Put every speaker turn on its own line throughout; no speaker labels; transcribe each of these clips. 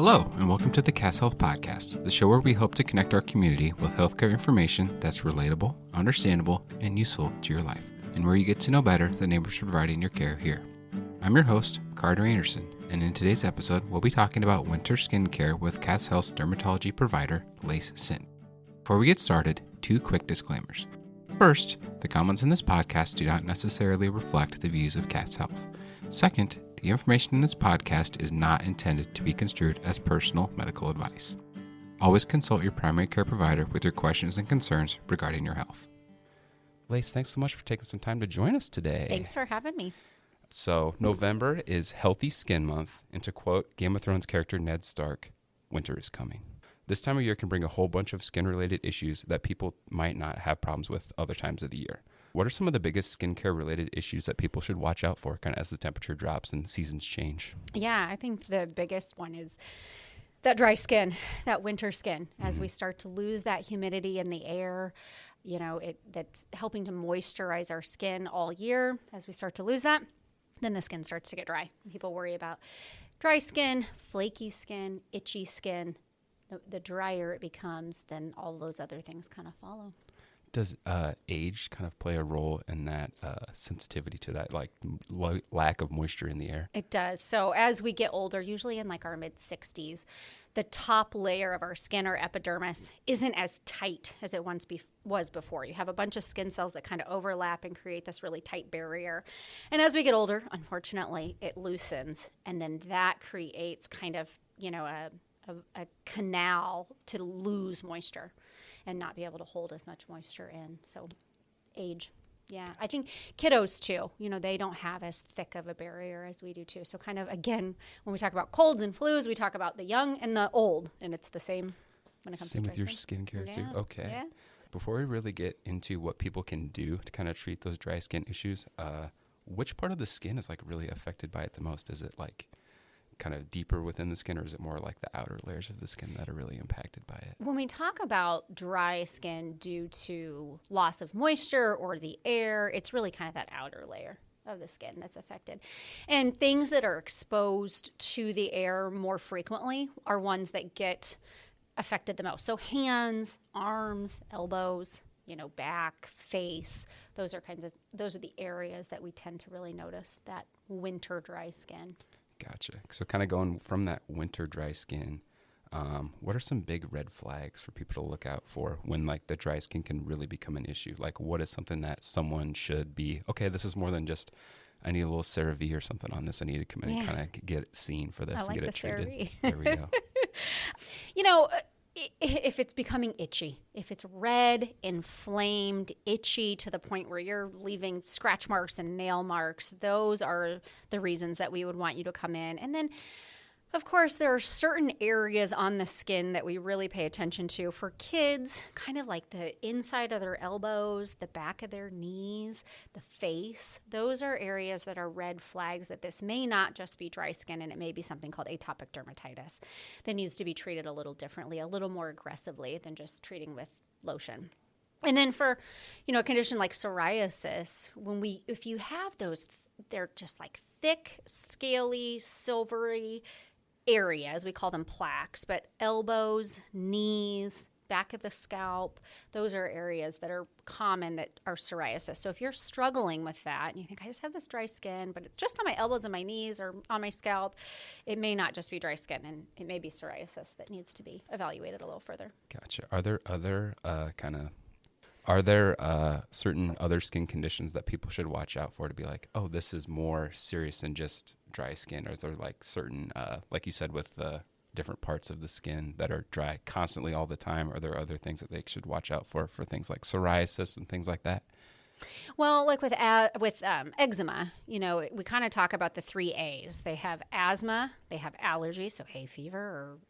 Hello, and welcome to the Cass Health Podcast, the show where we hope to connect our community with healthcare information that's relatable, understandable, and useful to your life, and where you get to know better the neighbors providing your care here. I'm your host, Carter Anderson, and in today's episode, we'll be talking about winter skincare with Cass Health's Dermatology Provider, Sindt. Before we get started, 2 quick disclaimers. First, the comments in this podcast do not necessarily reflect the views of Cass Health. Second, the information in this podcast is not intended to be construed as personal medical advice. Always consult your primary care provider with your questions and concerns regarding your health. Lace, thanks so much for taking some time to join us today.
Thanks for having me.
So, November is Healthy Skin Month, and to quote Game of Thrones character Ned Stark, winter is coming. This time of year can bring a whole bunch of skin-related issues that people might not have problems with other times of the year. What are some of the biggest skincare-related issues that people should watch out for kind of as the temperature drops and seasons change?
Yeah, I think the biggest one is that dry skin, that winter skin. As we start to lose that humidity in the air, that's helping to moisturize our skin all year. As we start to lose that, then the skin starts to get dry. People worry about dry skin, flaky skin, itchy skin. The drier it becomes, then all those other things kind of follow.
Does age kind of play a role in that sensitivity to that, like lack of moisture in the air?
It does. So as we get older, usually in like our mid-60s, the top layer of our skin, our epidermis, isn't as tight as it once was before. You have a bunch of skin cells that kind of overlap and create this really tight barrier. And as we get older, unfortunately, it loosens. And then that creates kind of, a canal to lose moisture and not be able to hold as much moisture in. So age. Yeah. I think kiddos too, they don't have as thick of a barrier as we do too. So kind of, again, when we talk about colds and flus, we talk about the young and the old, and it's the same when it comes to
with your skincare too. Okay.
Yeah.
Before we really get into what people can do to kind of treat those dry skin issues, which part of the skin is like really affected by it the most? Is it like kind of deeper within the skin, or is it more like the outer layers of the skin that are really impacted by it?
When we talk about dry skin due to loss of moisture or the air, it's really kind of that outer layer of the skin that's affected. And things that are exposed to the air more frequently are ones that get affected the most. So hands, arms, elbows, back, face, those are the areas that we tend to really notice that winter dry skin.
Gotcha. So kind of going from that winter dry skin, what are some big red flags for people to look out for when like the dry skin can really become an issue? Like what is something that someone should be, okay, this is more than just, I need a little CeraVe or something on this. I need to come in and kind of get it seen for this and get it treated.
CeraVe.
There we go.
If it's becoming itchy, if it's red, inflamed, itchy to the point where you're leaving scratch marks and nail marks, those are the reasons that we would want you to come in. And then, of course, there are certain areas on the skin that we really pay attention to. For kids, kind of like the inside of their elbows, the back of their knees, the face. Those are areas that are red flags that this may not just be dry skin, and it may be something called atopic dermatitis that needs to be treated a little differently, a little more aggressively than just treating with lotion. And then for, a condition like psoriasis, if you have those, they're just like thick, scaly, silvery areas, we call them plaques, but elbows, knees, back of the scalp, those are areas that are common that are psoriasis. So if you're struggling with that and you think, I just have this dry skin, but it's just on my elbows and my knees or on my scalp, it may not just be dry skin, and it may be psoriasis that needs to be evaluated a little further.
Gotcha. Are there other certain other skin conditions that people should watch out for to be like, oh, this is more serious than just dry skin? Or is there like certain, like you said, with the different parts of the skin that are dry constantly all the time? Are there other things that they should watch out for things like psoriasis and things like that?
Well, like with eczema, we kind of talk about the 3 A's. They have asthma, they have allergies, so hay fever,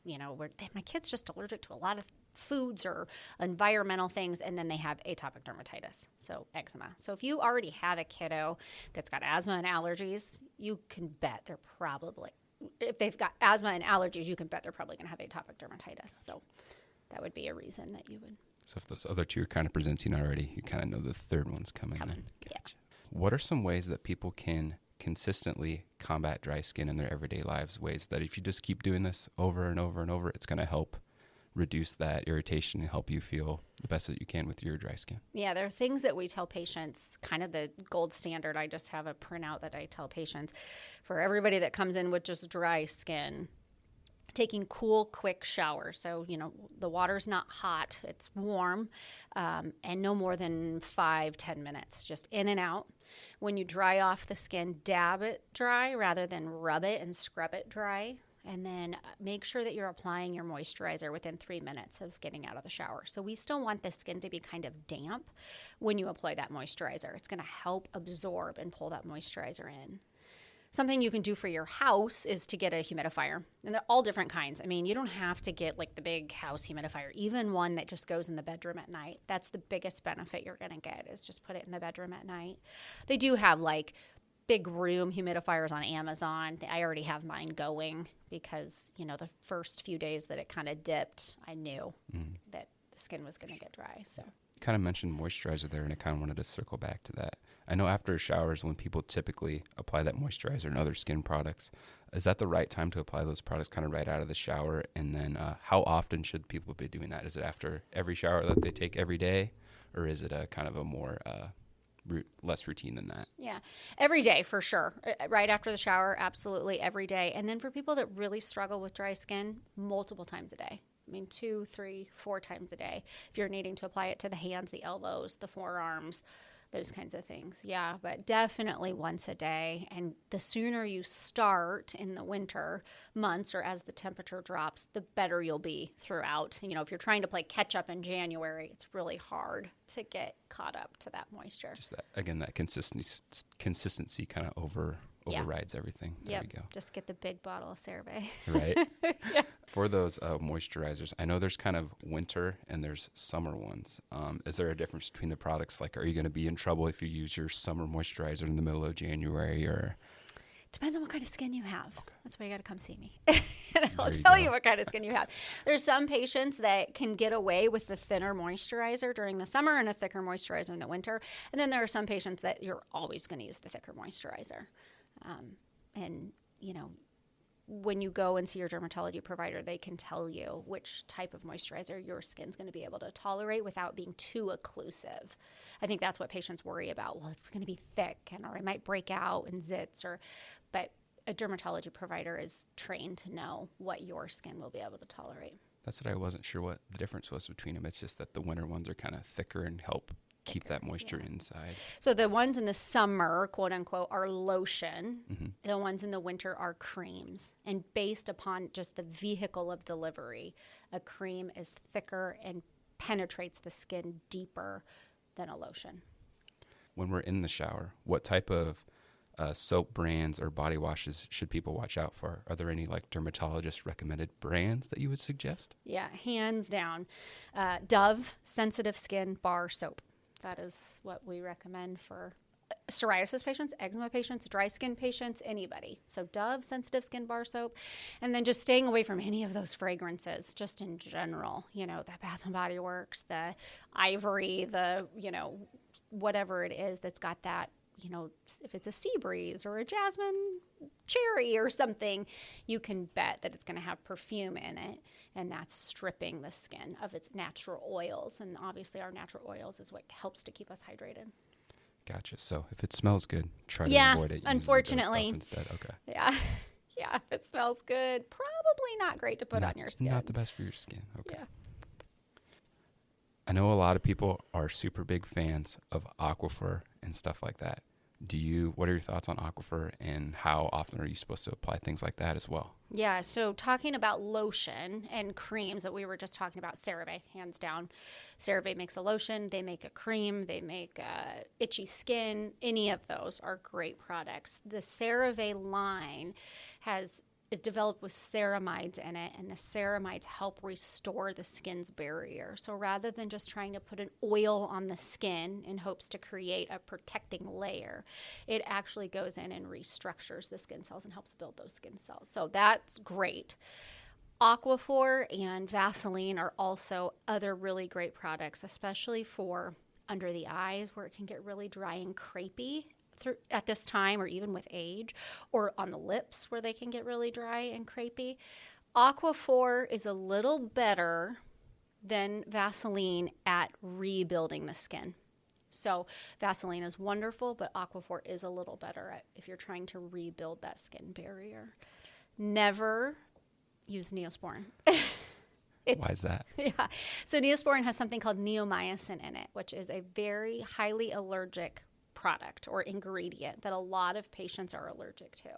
or, my kid's just allergic to a lot of foods or environmental things, and then they have atopic dermatitis, so eczema. So if you already have a kiddo that's got asthma and allergies, you can bet they're probably, if they've got asthma and allergies, you can bet they're probably going to have atopic dermatitis. So that would be a reason that you would.
So if those other 2 are kind of presenting already, you kind of know the third one's coming.
Gotcha.
Yeah. What are some ways that people can consistently combat dry skin in their everyday lives, ways that if you just keep doing this over and over and over, it's going to help reduce that irritation and help you feel the best that you can with your dry skin.
Yeah, there are things that we tell patients, kind of the gold standard. I just have a printout that I tell patients for everybody that comes in with just dry skin. Taking cool, quick showers. So, the water's not hot, it's warm, and no more than 5-10 minutes, just in and out. When you dry off the skin, dab it dry rather than rub it and scrub it dry. And then make sure that you're applying your moisturizer within 3 minutes of getting out of the shower. So we still want the skin to be kind of damp when you apply that moisturizer. It's going to help absorb and pull that moisturizer in. Something you can do for your house is to get a humidifier. And they're all different kinds. I mean, you don't have to get like the big house humidifier, even one that just goes in the bedroom at night. That's the biggest benefit you're going to get, is just put it in the bedroom at night. They do have like big room humidifiers on Amazon. I already have mine going because, the first few days that it kind of dipped, I knew that the skin was going to get dry. So
you kind of mentioned moisturizer there, and I kind of wanted to circle back to that. I know after showers, when people typically apply that moisturizer and other skin products, is that the right time to apply those products kind of right out of the shower? And then how often should people be doing that? Is it after every shower that they take every day, or is it a kind of a more less routine than that?
Yeah, every day for sure. Right after the shower, absolutely every day. And then for people that really struggle with dry skin, multiple times a day. I mean, 2, 3, 4 times a day. If you're needing to apply it to the hands, the elbows, the forearms, those kinds of things. Yeah, but definitely once a day. And the sooner you start in the winter months or as the temperature drops, the better you'll be throughout. If you're trying to play catch up in January, it's really hard to get caught up to that moisture.
Just that, again, that consistency kind of overrides everything. There we go.
Just get the big bottle of CeraVe.
Right.
Yeah.
For those moisturizers, I know there's kind of winter and there's summer ones. Is there a difference between the products? Like, are you going to be in trouble if you use your summer moisturizer in the middle of January, or?
Depends on what kind of skin you have. Okay. That's why you got to come see me. And I'll
There you
tell
go.
you what kind of skin you have. There's some patients that can get away with the thinner moisturizer during the summer and a thicker moisturizer in the winter. And then there are some patients that you're always going to use the thicker moisturizer. When you go and see your dermatology provider, they can tell you which type of moisturizer your skin's going to be able to tolerate without being too occlusive. I think that's what patients worry about. Well, it's going to be thick, or it might break out in zits, but a dermatology provider is trained to know what your skin will be able to tolerate.
That's what I wasn't sure what the difference was between them. It's just that the winter ones are kind of thicker and help keep that moisture inside.
So the ones in the summer, quote unquote, are lotion. Mm-hmm. The ones in the winter are creams. And based upon just the vehicle of delivery, a cream is thicker and penetrates the skin deeper than a lotion.
When we're in the shower, what type of soap brands or body washes should people watch out for? Are there any dermatologist recommended brands that you would suggest?
Yeah, hands down. Dove Sensitive Skin Bar Soap. That is what we recommend for psoriasis patients, eczema patients, dry skin patients, anybody. So Dove Sensitive Skin Bar Soap. And then just staying away from any of those fragrances, just in general. The Bath & Body Works, the Ivory, the, whatever it is that's got that, if it's a sea breeze or a jasmine cherry or something, you can bet that it's going to have perfume in it, and that's stripping the skin of its natural oils. And obviously our natural oils is what helps to keep us hydrated.
Gotcha. So if it smells good, try to avoid it.
Unfortunately.
Instead. Okay.
Yeah. If it smells good, probably not great to put on your skin.
Not the best for your skin. Okay.
Yeah.
I know a lot of people are super big fans of Aquifer and stuff like that. What are your thoughts on Aquifer, and how often are you supposed to apply things like that as well?
Yeah, so talking about lotion and creams that we were just talking about, CeraVe, hands down. CeraVe makes a lotion, they make a cream, they make itchy skin. Any of those are great products. The CeraVe line is developed with ceramides in it, and the ceramides help restore the skin's barrier. So rather than just trying to put an oil on the skin in hopes to create a protecting layer, it actually goes in and restructures the skin cells and helps build those skin cells. So that's great. Aquaphor and Vaseline are also other really great products, especially for under the eyes where it can get really dry and crepey. at this time, or even with age, or on the lips where they can get really dry and crepey. Aquaphor is a little better than Vaseline at rebuilding the skin. So Vaseline is wonderful, but Aquaphor is a little better at if you're trying to rebuild that skin barrier. Never use Neosporin.
Why is that?
Yeah. So Neosporin has something called neomycin in it, which is a very highly allergic product or ingredient that a lot of patients are allergic to.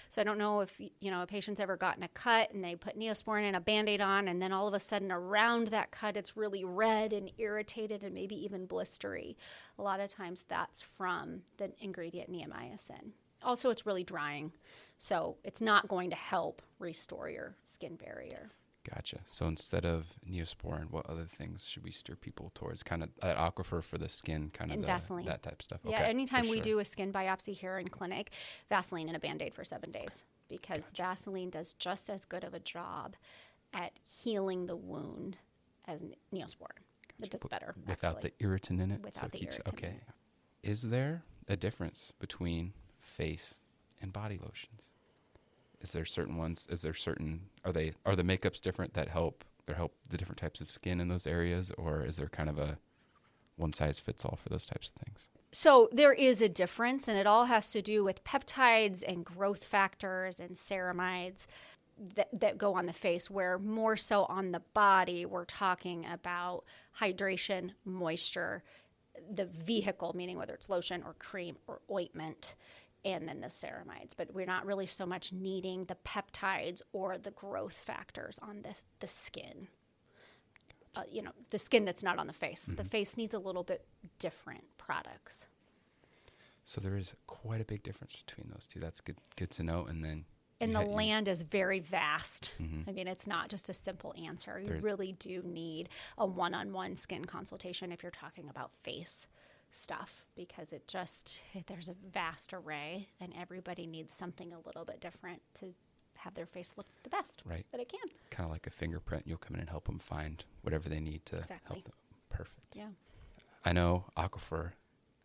So I don't know if, a patient's ever gotten a cut and they put Neosporin and a Band-Aid on, and then all of a sudden around that cut it's really red and irritated and maybe even blistery. A lot of times that's from the ingredient neomycin. Also, it's really drying, so it's not going to help restore your skin barrier.
Gotcha. So instead of Neosporin, what other things should we steer people towards? Kind of that Aquaphor for the skin, kind of
Vaseline.
That type of stuff.
Yeah, anytime we do a skin biopsy here in clinic, Vaseline and a Band-Aid for 7 days, because Vaseline does just as good of a job at healing the wound as Neosporin. It does better.
Without the irritant in it?
Without the irritant.
Okay. Is there a difference between face and body lotions? Is there certain ones? Are the makeups different that help the different types of skin in those areas, or is there kind of a one size fits all for those types of things?
So there is a difference, and it all has to do with peptides and growth factors and ceramides that go on the face, where more so on the body, we're talking about hydration, moisture, the vehicle, meaning whether it's lotion or cream or ointment, and then the ceramides. But we're not really so much needing the peptides or the growth factors on the skin. The skin that's not on the face. Mm-hmm. The face needs a little bit different products.
So there is quite a big difference between those two. That's good to know. And then
the land is very vast.
Mm-hmm.
I mean, it's not just a simple answer. You really do need a one-on-one skin consultation if you're talking about face stuff, because there's a vast array, and everybody needs something a little bit different to have their face look the best that it can.
Kind of like a fingerprint. You'll come in and help them find whatever they need to help them. Perfect.
Yeah.
I know Aquaphor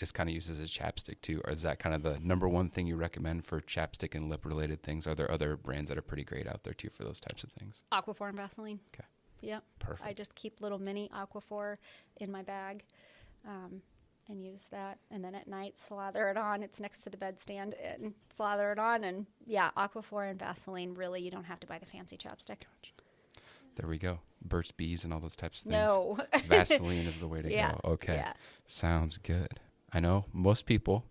is kind of used as a chapstick too. Or is that kind of the number one thing you recommend for chapstick and lip related things? Are there other brands that are pretty great out there too for those types of things?
Aquaphor and Vaseline.
Okay.
Yep.
Perfect.
I just keep little mini Aquaphor in my bag. And use that, and then at night slather it on. It's next to the bedstand, and slather it on. And Aquaphor and Vaseline, really, you don't have to buy the fancy chapstick.
Gotcha. There we go. Burt's Bees and all those types of things.
No.
Vaseline is the way to go. Okay.
Yeah.
Sounds good. I know most people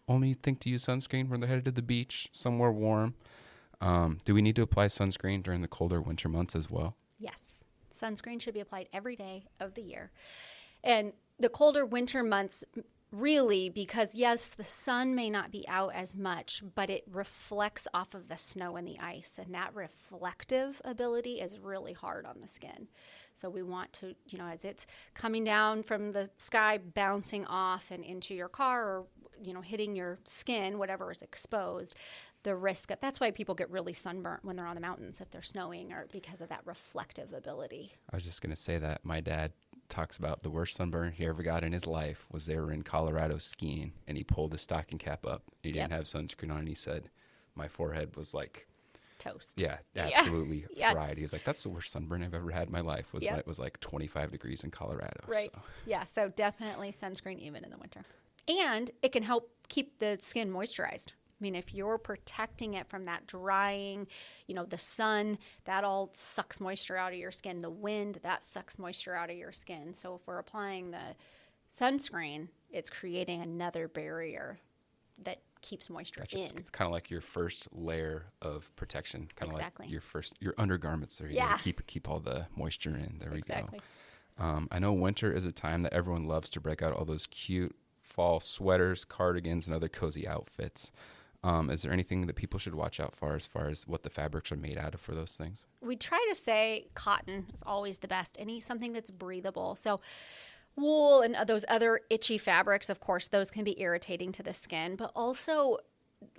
only think to use sunscreen when they're headed to the beach, somewhere warm. Do we need to apply sunscreen during the colder winter months as well?
Yes. Sunscreen should be applied every day of the year. And the colder winter months, really, because yes, the sun may not be out as much, but it reflects off of the snow and the ice, and that reflective ability is really hard on the skin. So we want to, as it's coming down from the sky, bouncing off and into your car, or, hitting your skin, whatever is exposed, the risk of, that's why people get really sunburnt when they're on the mountains if they're snowing, or because of that reflective ability.
I was just going to say that my dad talks about the worst sunburn he ever got in his life was they were in Colorado skiing, and he pulled his stocking cap up. He didn't have sunscreen on, and he said, my forehead was like
toast.
Yeah, absolutely fried. He was like, that's the worst sunburn I've ever had in my life, was when it was like 25 degrees in Colorado.
Right. So. Yeah, so definitely sunscreen even in the winter. And it can help keep the skin moisturized. I mean, if you're protecting it from that drying, the sun, that all sucks moisture out of your skin. The wind, that sucks moisture out of your skin. So if we're applying the sunscreen, it's creating another barrier that keeps moisture in.
It's kind of like your first layer of protection. Kind of
exactly.
like your undergarments are keep all the moisture in. There we go. I know winter is a time that everyone loves to break out all those cute fall sweaters, cardigans, and other cozy outfits. Is there anything that people should watch out for as far as what the fabrics are made out of for those things?
We try to say cotton is always the best. Something that's breathable. So wool and those other itchy fabrics, of course, those can be irritating to the skin, but also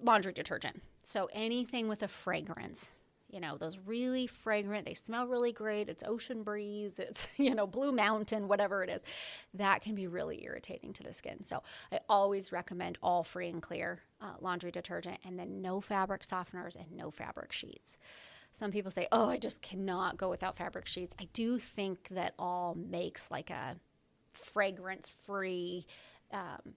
laundry detergent. So anything with a fragrance. those really fragrant, they smell really great. It's ocean breeze, it's, Blue Mountain, whatever it is. That can be really irritating to the skin. So I always recommend all free and clear laundry detergent, and then no fabric softeners and no fabric sheets. Some people say, oh, I just cannot go without fabric sheets. I do think that all makes like a fragrance-free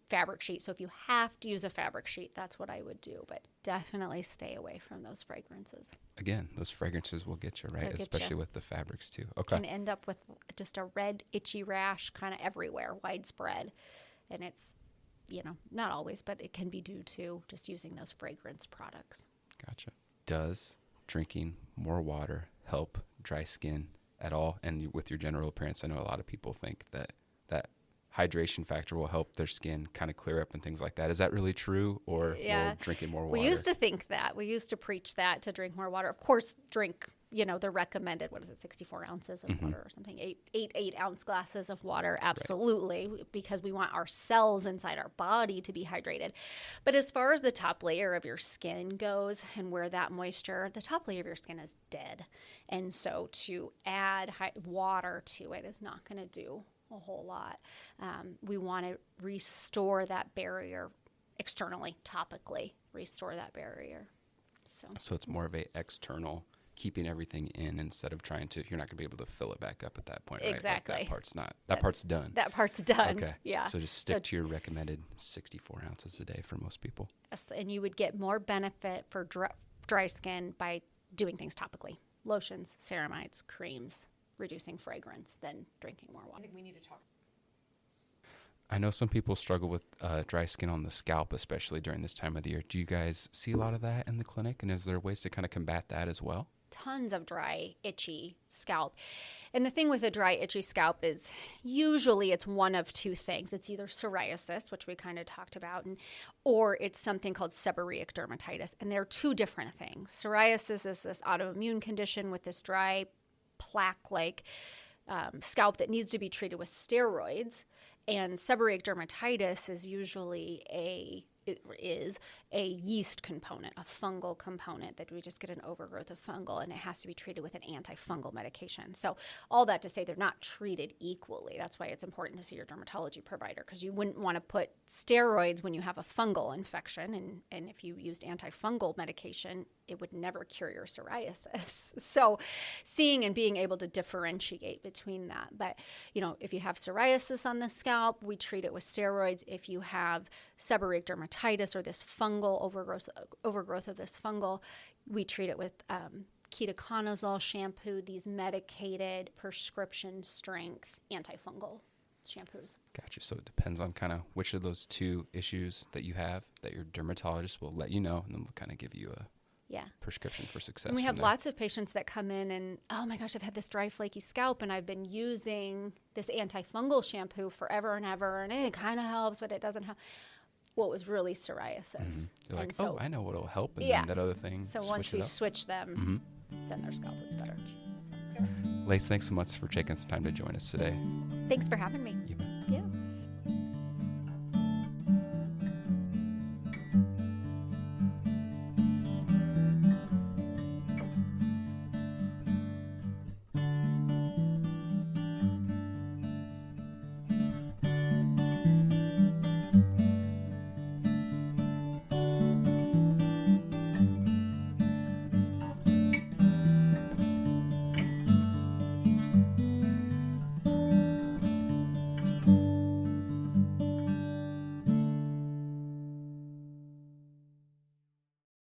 fabric sheet. So if you have to use a fabric sheet, that's what I would do. But definitely stay away from those fragrances.
Again, those fragrances will get you, right? Especially with the fabrics too. Okay.
Can end up with just a red, itchy rash kind of everywhere, widespread. And it's, not always, but it can be due to just using those fragrance products.
Gotcha. Does drinking more water help dry skin at all? And with your general appearance, I know a lot of people think that hydration factor will help their skin kind of clear up and things like that. Is that really true, or drinking more water?
We used to think that. We used to preach that, to drink more water. Of course, drink, the recommended, 64 ounces of water or something, 8 ounce glasses of water. Absolutely. Right. Because we want our cells inside our body to be hydrated. But as far as the top layer of your skin goes and where that moisture, the top layer of your skin is dead. And so to add water to it is not going to do a whole lot. We want to restore that barrier externally, topically, restore that barrier. So it's
more of a external, keeping everything in instead of you're not going to be able to fill it back up at that point, right?
Exactly.
Like that part's done.
That part's done.
Okay.
Yeah.
So just stick to your recommended 64 ounces a day for most people.
Yes, and you would get more benefit for dry skin by doing things topically. Lotions, ceramides, creams, reducing fragrance, than drinking more water.
I think we need to talk.
I know some people struggle with dry skin on the scalp, especially during this time of the year. Do you guys see a lot of that in the clinic? And is there ways to kind of combat that as well?
Tons of dry, itchy scalp. And the thing with a dry, itchy scalp is usually it's one of two things. It's either psoriasis, which we kind of talked about, or it's something called seborrheic dermatitis. And they're two different things. Psoriasis is this autoimmune condition with this dry, plaque-like scalp that needs to be treated with steroids. And seborrheic dermatitis is usually a yeast component, a fungal component, that we just get an overgrowth of fungal, and it has to be treated with an antifungal medication. So all that to say they're not treated equally. That's why it's important to see your dermatology provider, because you wouldn't want to put steroids when you have a fungal infection, and if you used antifungal medication, it would never cure your psoriasis. So seeing and being able to differentiate between that. But, if you have psoriasis on the scalp, we treat it with steroids. If you have seborrheic dermatitis or this fungal overgrowth of this fungal, we treat it with ketoconazole shampoo, these medicated prescription strength antifungal shampoos.
Gotcha. So it depends on kind of which of those two issues that you have that your dermatologist will let you know, and then we'll kind of give you a prescription for success.
And we have lots of patients that come in and, oh my gosh, I've had this dry, flaky scalp, and I've been using this antifungal shampoo forever and ever, and it kind of helps, but it doesn't help. Well, it was really psoriasis.
Mm-hmm. You're like, I know what'll help, and then that other thing.
So once we switch them, then their scalp is better.
Lace, thanks so much for taking some time to join us today.
Thanks for having me.
You bet.